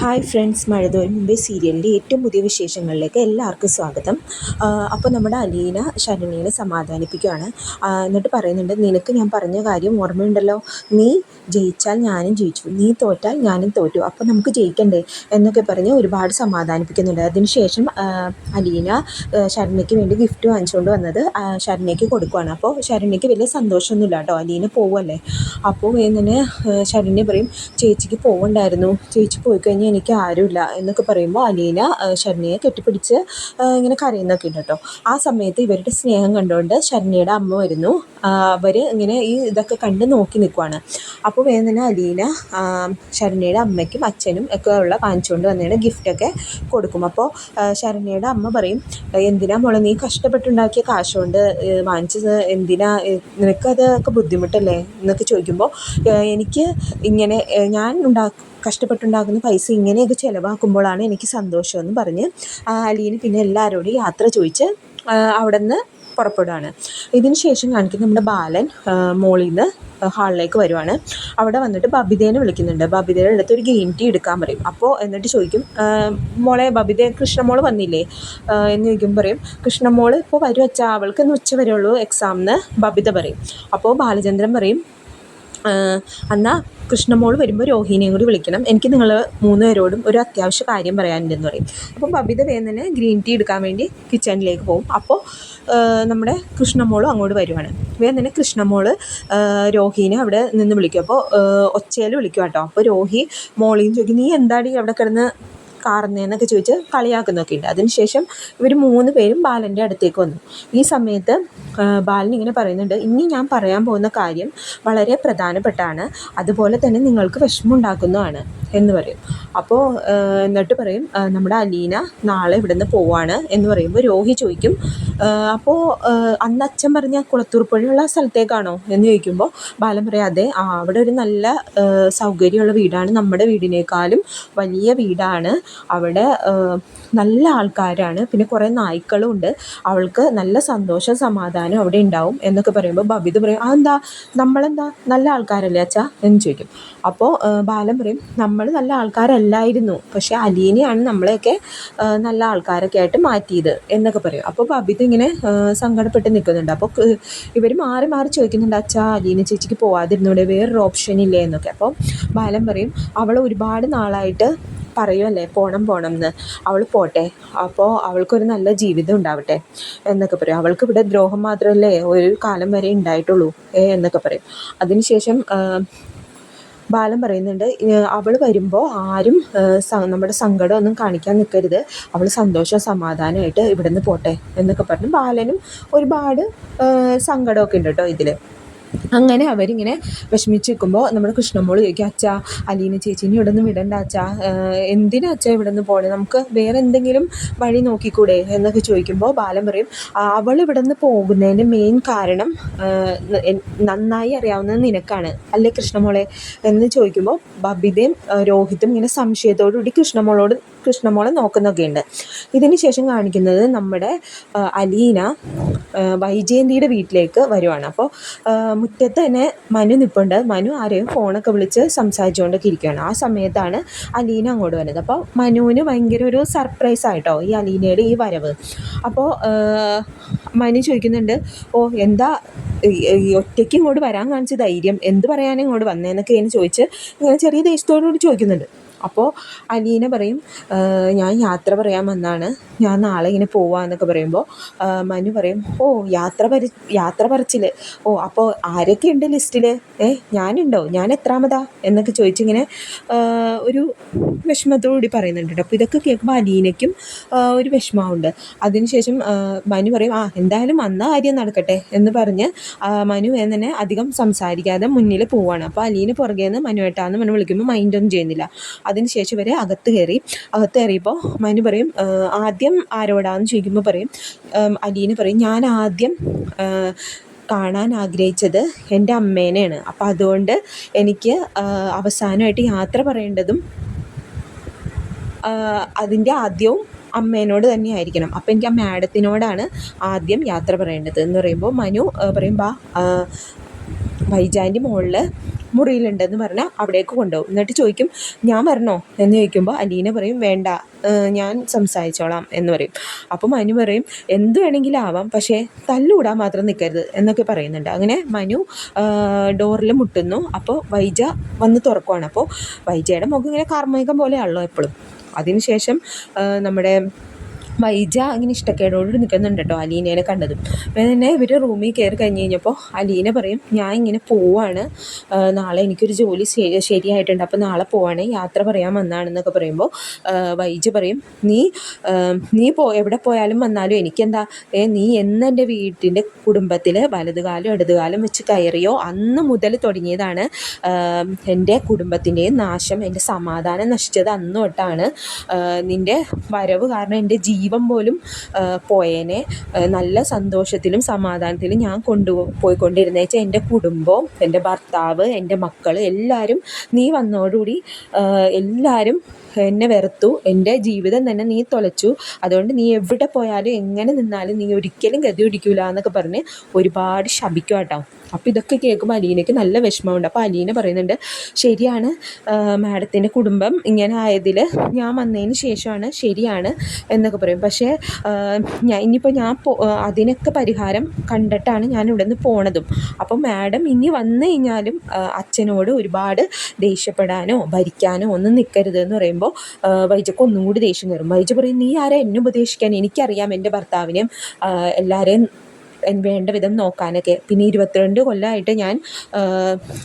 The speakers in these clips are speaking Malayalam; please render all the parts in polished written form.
ഹായ് ഫ്രണ്ട്സ്, മഴതോരും മുമ്പേ സീരിയലിൻ്റെ ഏറ്റവും പുതിയ വിശേഷങ്ങളിലേക്ക് എല്ലാവർക്കും സ്വാഗതം. അപ്പോൾ നമ്മുടെ അലീന ശരണ്യനെ സമാധാനിപ്പിക്കുകയാണ്. എന്നിട്ട് പറയുന്നുണ്ട്, നിനക്ക് ഞാൻ പറഞ്ഞ കാര്യം ഓർമ്മയുണ്ടല്ലോ, നീ ജയിച്ചാൽ ഞാനും ജയിച്ചു, നീ തോറ്റാൽ ഞാനും തോറ്റു, അപ്പോൾ നമുക്ക് ജയിക്കണ്ടേ എന്നൊക്കെ പറഞ്ഞ് ഒരുപാട് സമാധാനിപ്പിക്കുന്നുണ്ട്. അതിനുശേഷം അലീന ശരണ്യയ്ക്ക് വേണ്ടി ഗിഫ്റ്റ് വാങ്ങിച്ചുകൊണ്ട് വന്നത് ശരണ്യയ്ക്ക് കൊടുക്കുകയാണ്. അപ്പോൾ ശരണ്യയ്ക്ക് വലിയ സന്തോഷമൊന്നുമില്ല കേട്ടോ, അലീന പോവല്ലേ. അപ്പോൾ ഇങ്ങനെ ശരണ്യ പറയും, ചേച്ചിക്ക് പോവണ്ടായിരുന്നു, ചേച്ചി പോയി കഴിഞ്ഞാൽ എനിക്ക് ആരുമില്ല എന്നൊക്കെ പറയുമ്പോൾ അലീന ശരണ്യയെ കെട്ടിപ്പിടിച്ച് ഇങ്ങനെ കരയുന്നൊക്കെ ഉണ്ട് കേട്ടോ. ആ സമയത്ത് ഇവരുടെ സ്നേഹം കണ്ടുകൊണ്ട് ശരണ്യയുടെ അമ്മ വരുന്നു. അവർ ഇങ്ങനെ ഈ ഇതൊക്കെ കണ്ട് നോക്കി നിൽക്കുവാണ്. അപ്പോൾ വേദന അലീന ശരണ്യയുടെ അമ്മയ്ക്കും അച്ഛനും ഒക്കെ ഉള്ള വാങ്ങിച്ചുകൊണ്ട് വന്നതിന് ഗിഫ്റ്റൊക്കെ കൊടുക്കും. അപ്പോൾ ശരണ്യയുടെ അമ്മ പറയും, എന്തിനാ മോളെ നീ കഷ്ടപ്പെട്ടുണ്ടാക്കിയ കാശ് കൊണ്ട് വാങ്ങിച്ചത്, എന്തിനാ നിനക്കതൊക്കെ ബുദ്ധിമുട്ടല്ലേ എന്നൊക്കെ ചോദിക്കുമ്പോൾ, എനിക്ക് ഇങ്ങനെ ഞാൻ കഷ്ടപ്പെട്ടുണ്ടാക്കുന്ന പൈസ ഇങ്ങനെയൊക്കെ ചിലവാക്കുമ്പോഴാണ് എനിക്ക് സന്തോഷമെന്ന് പറഞ്ഞ് അലീന പിന്നെ എല്ലാവരോടും യാത്ര ചോദിച്ച് അവിടെ നിന്ന് പുറപ്പെടുകയാണ്. ഇതിന് ശേഷം കാണിക്കുന്നത് നമ്മുടെ ബാലൻ മോളിൽ നിന്ന് ഹാളിലേക്ക് വരുവാണ്. അവിടെ വന്നിട്ട് ബബിതേനെ വിളിക്കുന്നുണ്ട്. ബബിതയുടെ അടുത്ത് ഒരു ഗ്രീൻ ടീ എടുക്കാൻ പറയും. അപ്പോൾ എന്നിട്ട് ചോദിക്കും, മോളെ ബബിത, കൃഷ്ണമോൾ വന്നില്ലേ എന്ന് ചോദിക്കുമ്പോൾ പറയും, കൃഷ്ണമോൾ ഇപ്പോൾ വരും അച്ഛാ, അവൾക്ക് ഇന്ന് ഉച്ച വരെയുള്ളൂ എക്സാമിന് ബബിത പറയും. അപ്പോൾ ബാലചന്ദ്രൻ പറയും, എന്നാൽ കൃഷ്ണമോൾ വരുമ്പോൾ രോഹിണിയും കൂടി വിളിക്കണം, എനിക്ക് നിങ്ങൾ 3 പേരോടും ഒരു അത്യാവശ്യ കാര്യം പറയാനുണ്ടെന്ന് പറയും. അപ്പോൾ ബബിത വേദന ഗ്രീൻ ടീ എടുക്കാൻ വേണ്ടി കിച്ചണിലേക്ക് പോകും. അപ്പോൾ നമ്മുടെ കൃഷ്ണമോളും അങ്ങോട്ട് വരുവാണ്. വേദന കൃഷ്ണമോൾ രോഹിനെ അവിടെ നിന്ന് വിളിക്കും. അപ്പോൾ ഒച്ചയിൽ വിളിക്കും കേട്ടോ. അപ്പോൾ രോഹി മോളിയും ചോദിക്കും, നീ എന്താടി അവിടെ കിടന്ന് കാർന്നേന്നൊക്കെ ചോദിച്ച് കളിയാക്കുന്നൊക്കെ ഉണ്ട്. അതിനുശേഷം ഇവർ 3 പേരും ബാലൻ്റെ അടുത്തേക്ക് വന്നു. ഈ സമയത്ത് ബാലൻ ഇങ്ങനെ പറയുന്നുണ്ട്, ഇനി ഞാൻ പറയാൻ പോകുന്ന കാര്യം വളരെ പ്രധാനപ്പെട്ടാണ്, അതുപോലെ തന്നെ നിങ്ങൾക്ക് വിഷമമുണ്ടാക്കുന്നതാണ് എന്ന് പറയും. അപ്പോൾ എന്നിട്ട് പറയും, നമ്മുടെ അലീന നാളെ ഇവിടെ നിന്ന് പോവാണ് എന്ന് പറയുമ്പോൾ രോഹി ചോദിക്കും, അപ്പോൾ അന്ന് അച്ഛൻ പറഞ്ഞ കുളത്തൂർപ്പുഴയുള്ള സ്ഥലത്തേക്കാണോ എന്ന് ചോദിക്കുമ്പോൾ ബാലൻ പറയും, അതെ, അവിടെ ഒരു നല്ല സൗകര്യമുള്ള വീടാണ്, നമ്മുടെ വീടിനേക്കാളും വലിയ വീടാണ്, അവിടെ നല്ല ആൾക്കാരാണ്, പിന്നെ കുറേ നായ്ക്കളും ഉണ്ട്, അവൾക്ക് നല്ല സന്തോഷം സമാധാനം അവിടെ ഉണ്ടാവും എന്നൊക്കെ പറയുമ്പോൾ ബബിത പറയും, അതെന്താ, നമ്മളെന്താ നല്ല ആൾക്കാരല്ലേ അച്ഛാ എന്ന് ചോദിക്കും. അപ്പോൾ ബാലൻ പറയും, നമ്മൾ നല്ല ആൾക്കാരല്ലായിരുന്നു, പക്ഷേ അലീനയാണ് നമ്മളെയൊക്കെ നല്ല ആൾക്കാരൊക്കെ ആയിട്ട് മാറ്റിയത് എന്നൊക്കെ പറയും. അപ്പോൾ ബബിത ഇങ്ങനെ സങ്കടപ്പെട്ട് നിൽക്കുന്നുണ്ട്. അപ്പോൾ ഇവർ മാറി മാറി ചോദിക്കുന്നുണ്ട്, അച്ഛാ അലീന ചേച്ചിക്ക് പോവാതിരുന്നൂടെ, വേറൊരു ഓപ്ഷൻ ഇല്ലേ എന്നൊക്കെ. അപ്പോൾ ബാലൻ പറയും, അവൾ ഒരുപാട് നാളായിട്ട് പറയുമല്ലേ പോണം എന്ന്, അവൾ പോട്ടെ, അപ്പോൾ അവൾക്കൊരു നല്ല ജീവിതം ഉണ്ടാവട്ടെ എന്നൊക്കെ പറയും. അവൾക്ക് ഇവിടെ ദ്രോഹം മാത്രമല്ലേ ഒരു കാലം വരെ ഉണ്ടായിട്ടുള്ളൂ എന്നൊക്കെ പറയും. അതിനുശേഷം ബാലൻ പറയുന്നുണ്ട്, അവൾ വരുമ്പോൾ ആരും നമ്മുടെ സങ്കടമൊന്നും കാണിക്കാൻ നിൽക്കരുത്, അവൾ സന്തോഷം സമാധാനമായിട്ട് ഇവിടെ നിന്ന് പോട്ടെ എന്നൊക്കെ പറഞ്ഞു. ബാലനും ഒരുപാട് സങ്കടമൊക്കെ ഉണ്ട് കേട്ടോ ഇതിൽ. അങ്ങനെ അവരിങ്ങനെ വിഷമിച്ച് നിൽക്കുമ്പോൾ നമ്മുടെ കൃഷ്ണമോൾ ചോദിക്കും, അച്ഛാ അലീന ചേച്ചീനെ ഇവിടെ നിന്ന് വിടണ്ട അച്ഛാ, എന്തിനാ അച്ഛാ ഇവിടെ നിന്ന് പോകണേ, നമുക്ക് വേറെ എന്തെങ്കിലും വഴി നോക്കിക്കൂടെ എന്നൊക്കെ ചോദിക്കുമ്പോൾ ബാലൻ പറയും, അവൾ ഇവിടെ നിന്ന് പോകുന്നതിൻ്റെ മെയിൻ കാരണം നന്നായി അറിയാവുന്നത് നിനക്കാണ് അല്ലേ കൃഷ്ണമോളെ എന്ന് ചോദിക്കുമ്പോൾ ബബിതയും രോഹിതും ഇങ്ങനെ സംശയത്തോടുകൂടി കൃഷ്ണമോളെ നോക്കുന്നൊക്കെ ഉണ്ട്. ഇതിന് ശേഷം കാണിക്കുന്നത് നമ്മുടെ അലീന വൈജയന്തിയുടെ വീട്ടിലേക്ക് വരുവാണ്. അപ്പോൾ മുറ്റത്ത് തന്നെ മനു നിൽപ്പുണ്ട്. മനു ആരെയും ഫോണൊക്കെ വിളിച്ച് സംസാരിച്ചുകൊണ്ടൊക്കെ ഇരിക്കുകയാണ്. ആ സമയത്താണ് അലീന അങ്ങോട്ട് വരുന്നത്. അപ്പോൾ മനുവിന് ഭയങ്കര ഒരു സർപ്രൈസ് ആയിട്ടോ ഈ അലീനയുടെ ഈ വരവ്. അപ്പോൾ മനു ചോദിക്കുന്നുണ്ട്, എന്താ ഒറ്റയ്ക്ക് ഇങ്ങോട്ട് വരാൻ കാണിച്ച ധൈര്യം, എന്ത് പറയാനും ഇങ്ങോട്ട് വന്നേന്നൊക്കെ ഇങ്ങനെ ചോദിച്ച് ഇങ്ങനെ ചെറിയ ദേഷ്യത്തോടുകൂടി ചോദിക്കുന്നുണ്ട്. അപ്പോൾ അലീന പറയും, ഞാൻ യാത്ര പറയാൻ വന്നാണ്, ഞാൻ നാളെ ഇങ്ങനെ പോവാന്നൊക്കെ പറയുമ്പോൾ മനു പറയും, യാത്ര പറച്ചിൽ, അപ്പോൾ ആരൊക്കെ ഉണ്ട് ലിസ്റ്റിൽ, ഞാനുണ്ടോ, ഞാൻ എത്രാമതാ എന്നൊക്കെ ചോദിച്ചിങ്ങനെ ഒരു വിഷമത്തോടുകൂടി പറയുന്നുണ്ട്. അപ്പോൾ ഇതൊക്കെ കേൾക്കുമ്പോൾ അലീനയ്ക്കും ഒരു വിഷമമുണ്ട്. അതിനുശേഷം മനു പറയും, എന്തായാലും വന്ന കാര്യം നടക്കട്ടെ എന്ന് പറഞ്ഞ് മനു തന്നെ അധികം സംസാരിക്കാതെ മുന്നിൽ പോവാണ്. അപ്പോൾ അലീന പുറകെ നിന്ന് മനുവേട്ടാന്ന് മനു വിളിക്കുമ്പോൾ മൈൻഡൊന്നും ചെയ്യുന്നില്ല. അതിനുശേഷം ഇവരെ അകത്ത് കയറിയപ്പോൾ മനു പറയും, ആദ്യം ആരോടാന്ന് ചോദിക്കുമ്പോൾ പറയും, അലീന പറയും, ഞാൻ ആദ്യം കാണാൻ ആഗ്രഹിച്ചത് എൻ്റെ അമ്മേനെയാണ്, അപ്പോൾ അതുകൊണ്ട് എനിക്ക് അവസാനമായിട്ട് യാത്ര പറയേണ്ടതും അതിൻ്റെ ആദ്യവും അമ്മേനോട് തന്നെ ആയിരിക്കണം, അപ്പോൾ എനിക്ക് ആ മാഡത്തിനോടാണ് ആദ്യം യാത്ര പറയേണ്ടത് എന്ന് പറയുമ്പോൾ മനു പറയും, വൈജാൻ്റെ മുകളിൽ മുറിയിലുണ്ടെന്ന് പറഞ്ഞാൽ അവിടേക്ക് കൊണ്ടുപോകും. എന്നിട്ട് ചോദിക്കും ഞാൻ വരണോ എന്ന് ചോദിക്കുമ്പോൾ അലീന പറയും വേണ്ട, ഞാൻ സംസാരിച്ചോളാം എന്ന് പറയും. അപ്പോൾ മനു പറയും എന്ത് വേണമെങ്കിലും ആവാം, പക്ഷേ തല്ലുകൂടാൻ മാത്രം നിൽക്കരുത് എന്നൊക്കെ പറയുന്നുണ്ട്. അങ്ങനെ മനു ഡോറിൽ മുട്ടുന്നു. അപ്പോൾ വൈജ വന്ന് തുറക്കുവാണ്. അപ്പോൾ വൈജയുടെ മുഖം ഇങ്ങനെ കാർമ്മികം പോലെയാണല്ലോ എപ്പോഴും. അതിനുശേഷം നമ്മുടെ വൈജ ഇങ്ങനെ ഇഷ്ടക്കേടോട് നിൽക്കുന്നുണ്ട് കേട്ടോ അലീനേനെ കണ്ടതും. പിന്നെ ഇവർ റൂമിൽ കയറി കഴിഞ്ഞ് കഴിഞ്ഞപ്പോൾ അലീന പറയും ഞാൻ ഇങ്ങനെ പോവാണ്, നാളെ എനിക്കൊരു ജോലി ശരിയായിട്ടുണ്ട്, അപ്പോൾ നാളെ പോവാണ്, യാത്ര പറയാൻ വന്നാണെന്നൊക്കെ പറയുമ്പോൾ വൈജ പറയും നീ എവിടെ പോയാലും വന്നാലും എനിക്കെന്താ, നീ എന്ന് എൻ്റെ വീട്ടിൻ്റെ കുടുംബത്തിൽ വലതുകാലം ഇടതുകാലം വെച്ച് കയറിയോ അന്ന് മുതൽ തുടങ്ങിയതാണ് എൻ്റെ കുടുംബത്തിൻ്റെയും നാശം, എൻ്റെ സമാധാനം നശിച്ചത് അന്ന് തൊട്ടാണ്. നിൻ്റെ വരവ് കാരണം എൻ്റെ ജീവൻ പോലും പോയേനെ. നല്ല സന്തോഷത്തിലും സമാധാനത്തിലും ഞാൻ പോയിക്കൊണ്ടിരുന്നേച്ചാൽ എൻ്റെ കുടുംബം, എൻ്റെ ഭർത്താവ്, എൻ്റെ മക്കൾ എല്ലാവരും നീ വന്നതോടുകൂടി എല്ലാവരും എന്നെ വെറുത്തു, എൻ്റെ ജീവിതം തന്നെ നീ തൊലച്ചു, അതുകൊണ്ട് നീ എവിടെ പോയാലും എങ്ങനെ നിന്നാലും നീ ഒരിക്കലും ഗതി പിടിക്കില്ല എന്നൊക്കെ പറഞ്ഞ് ഒരുപാട് ശപിക്കും കേട്ടോ. അപ്പോൾ ഇതൊക്കെ കേൾക്കുമ്പോൾ അലീനയ്ക്ക് നല്ല വിഷമമുണ്ട്. അപ്പോൾ അലീന പറയുന്നുണ്ട് ശരിയാണ് മാഡത്തിൻ്റെ കുടുംബം ഇങ്ങനെ ആയതിൽ ഞാൻ വന്നതിന് ശേഷമാണ്, ശരിയാണ് എന്നൊക്കെ പറയും. പക്ഷേ ഇനിയിപ്പോൾ ഞാൻ അതിനൊക്കെ പരിഹാരം കണ്ടിട്ടാണ് ഞാൻ ഇവിടെ നിന്ന് പോണതും. അപ്പോൾ മാഡം ഇനി വന്നു കഴിഞ്ഞാലും അച്ഛനോട് ഒരുപാട് ദേഷ്യപ്പെടാനോ ഭരിക്കാനോ ഒന്നും നിൽക്കരുത് എന്ന് പറയുമ്പോൾ വൈജയ്ക്ക് ഒന്നും കൂടി ദേഷ്യം കയറും. വൈജ പറയും നീ ആരാ എന്നെ ഉപദേശിക്കാൻ, എനിക്കറിയാം എൻ്റെ ഭർത്താവിനെയും എല്ലാവരെയും വേണ്ട വിധം നോക്കാനൊക്കെ, പിന്നെ 22 കൊല്ലമായിട്ട് ഞാൻ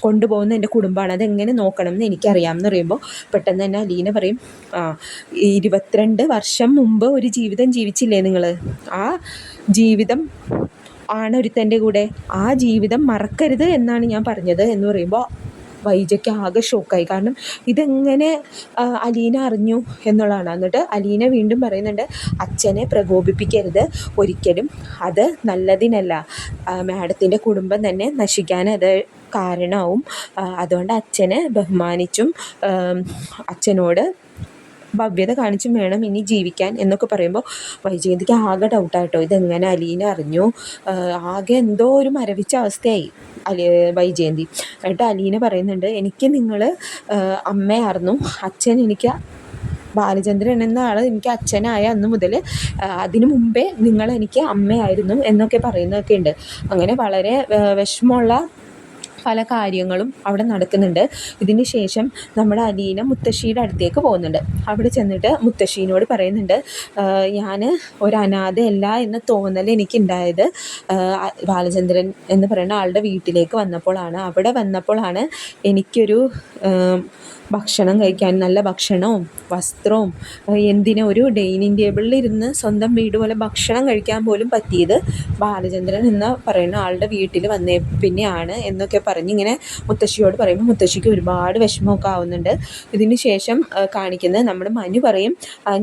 കൊണ്ടുപോകുന്ന എൻ്റെ കുടുംബമാണ്, അതെങ്ങനെ നോക്കണം എന്ന് എനിക്കറിയാം എന്ന് പറയുമ്പോൾ പെട്ടെന്ന് തന്നെ അലീന പറയും 22 വർഷം മുമ്പ് ഒരു ജീവിതം ജീവിച്ചില്ലേ നിങ്ങൾ, ആ ജീവിതം ആണ് ഒരുത്തൻ്റെ കൂടെ, ആ ജീവിതം മറക്കരുത് എന്നാണ് ഞാൻ പറഞ്ഞത് എന്ന് പറയുമ്പോൾ വൈജയ്ക്ക് ആകെ ഷോക്കായി. കാരണം ഇതെങ്ങനെ അലീന അറിഞ്ഞു എന്നുള്ളതാണ്. എന്നിട്ട് അലീന വീണ്ടും പറയുന്നുണ്ട് അച്ഛനെ പ്രകോപിപ്പിക്കരുത് ഒരിക്കലും, അത് നല്ലതിനല്ല, മാഡത്തിൻ്റെ കുടുംബം തന്നെ നശിക്കാൻ അത് കാരണമാവും, അതുകൊണ്ട് അച്ഛനെ ബഹുമാനിച്ചും അച്ഛനോട് ഭവ്യത കാണിച്ചും വേണം ഇനി ജീവിക്കാൻ എന്നൊക്കെ പറയുമ്പോൾ വൈജയന്തിക്ക് ആകെ ഡൗട്ടായിട്ടോ, ഇതെങ്ങനെ അലീന അറിഞ്ഞു, ആകെ എന്തോ ഒരു മരവിച്ച അവസ്ഥയായി വൈജയന്തി. എന്നിട്ട് അലീന പറയുന്നുണ്ട് എനിക്ക് നിങ്ങൾ അമ്മയായിരുന്നു, അച്ഛൻ എനിക്ക് ബാലചന്ദ്രൻ എന്ന ആൾ എനിക്ക് അച്ഛനായ അന്ന് മുതൽ അതിനു മുമ്പേ നിങ്ങൾ എനിക്ക് അമ്മയായിരുന്നു എന്നൊക്കെ പറയുന്നതൊക്കെ ഉണ്ട്. അങ്ങനെ വളരെ വിഷമമുള്ള പല കാര്യങ്ങളും അവിടെ നടക്കുന്നുണ്ട്. ഇതിന് ശേഷം നമ്മുടെ അലീന മുത്തശ്ശിയുടെ അടുത്തേക്ക് പോകുന്നുണ്ട്. അവിടെ ചെന്നിട്ട് മുത്തശ്ശീനോട് പറയുന്നുണ്ട് ഞാൻ ഒരു അനാഥയല്ല എന്ന തോന്നൽ എനിക്കുണ്ടായത് ബാലചന്ദ്രൻ എന്ന് പറയുന്ന ആളുടെ വീട്ടിലേക്ക് വന്നപ്പോഴാണ്. അവിടെ വന്നപ്പോഴാണ് എനിക്കൊരു ഭക്ഷണം കഴിക്കാൻ, നല്ല ഭക്ഷണവും വസ്ത്രവും, എന്തിനും ഒരു ഡൈനിങ് ടേബിളിൽ ഇരുന്ന് സ്വന്തം വീട് പോലെ ഭക്ഷണം കഴിക്കാൻ പോലും പറ്റിയത് ബാലചന്ദ്രൻ എന്ന് പറയുന്ന ആളുടെ വീട്ടിൽ വന്നേ പിന്നെയാണ് എന്നൊക്കെ പറഞ്ഞിങ്ങനെ മുത്തശ്ശിയോട് പറയുമ്പോൾ മുത്തശ്ശിക്ക് ഒരുപാട് വിഷമമൊക്കെ ആവുന്നുണ്ട്. ഇതിന് ശേഷം കാണിക്കുന്നത് നമ്മുടെ മനു പറയും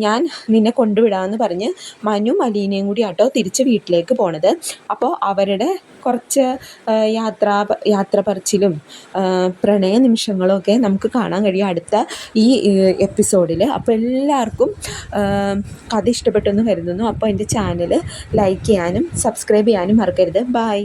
ഞാൻ നിന്നെ കൊണ്ടുവിടാമെന്ന് പറഞ്ഞ് മനു അലീനയും കൂടി ആട്ടോ തിരിച്ച് വീട്ടിലേക്ക് പോണത്. അപ്പോൾ അവരുടെ കുറച്ച് യാത്ര പറച്ചിലും പ്രണയ നിമിഷങ്ങളൊക്കെ നമുക്ക് കാണാൻ കഴിയും അടുത്ത ഈ എപ്പിസോഡിൽ. അപ്പോൾ എല്ലാവർക്കും കഥ ഇഷ്ടപ്പെട്ടെന്ന് കരുതുന്നു. അപ്പോൾ എൻ്റെ ചാനൽ ലൈക്ക് ചെയ്യാനും സബ്സ്ക്രൈബ് ചെയ്യാനും മറക്കരുത്. ബൈ.